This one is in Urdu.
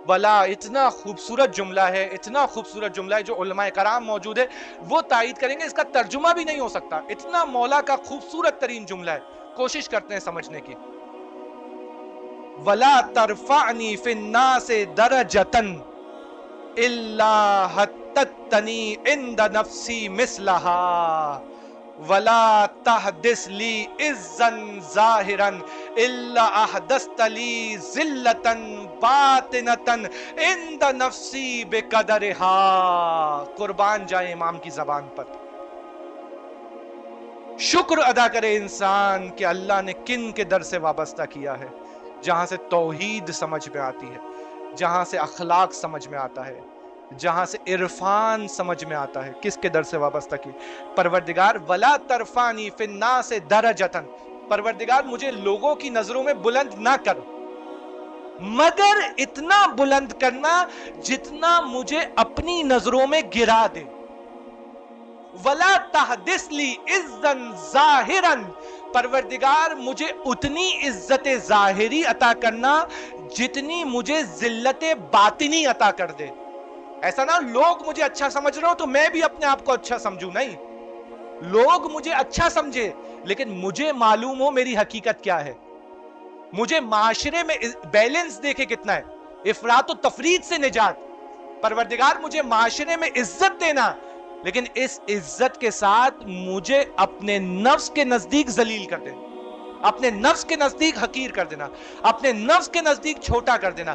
ولا اتنا خوبصورت جملہ ہے، اتنا خوبصورت جملہ ہے، جو علماء کرام موجود ہے وہ تائید کریں گے، اس کا ترجمہ بھی نہیں ہو سکتا، اتنا مولا کا خوبصورت ترین جملہ ہے، کوشش کرتے ہیں سمجھنے کی۔ وَلَا تَرْفَعْنِي فِي النَّاسِ دَرَجَةً إِلَّا حَتَّتْنِي عِنْدَ نَفْسِي مِثْلَهَا وَلَا تَحْدِثْ لِي عِزًّا ظَاهِرًا إِلَّا أَحْدَثْتَ لِي ذِلَّةً بَاطِنَةً عِنْدَ نَفْسِي بِقَدْرِهَا۔ قربان جائے امام کی زبان پر۔ شکر ادا کرے انسان کہ اللہ نے کن کے در سے وابستہ کیا ہے، جہاں سے توحید سمجھ میں آتی ہے، جہاں سے اخلاق سمجھ میں آتا ہے، جہاں سے عرفان سمجھ میں آتا ہے، کس کے در سے وابستہ کی؟ پروردگار وَلَا تَرْفَعْنِي فِي النَّاسِ دَرَجَةً، پروردگار مجھے لوگوں کی نظروں میں بلند نہ کر، مگر اتنا بلند کرنا جتنا مجھے اپنی نظروں میں گرا دے۔ وَلَا تَحْدِثْ لِي عِزًّا ظَاهِرًا، پروردگار مجھے اتنی عزت ظاہری عطا کرنا جتنی مجھے ذلت باطنی عطا کر دے۔ ایسا نہ لوگ مجھے اچھا سمجھ رہے ہو تو میں بھی اپنے آپ کو اچھا سمجھوں، نہیں، لوگ مجھے اچھا سمجھے لیکن مجھے معلوم ہو میری حقیقت کیا ہے، مجھے معاشرے میں بیلنس دیکھے کتنا ہے، افراط و تفرید سے نجات۔ پروردگار مجھے معاشرے میں عزت دینا، لیکن اس عزت کے ساتھ مجھے اپنے نفس کے نزدیک ذلیل کر دینا، اپنے نفس کے نزدیک حقیر کر دینا، اپنے نفس کے نزدیک چھوٹا کر دینا،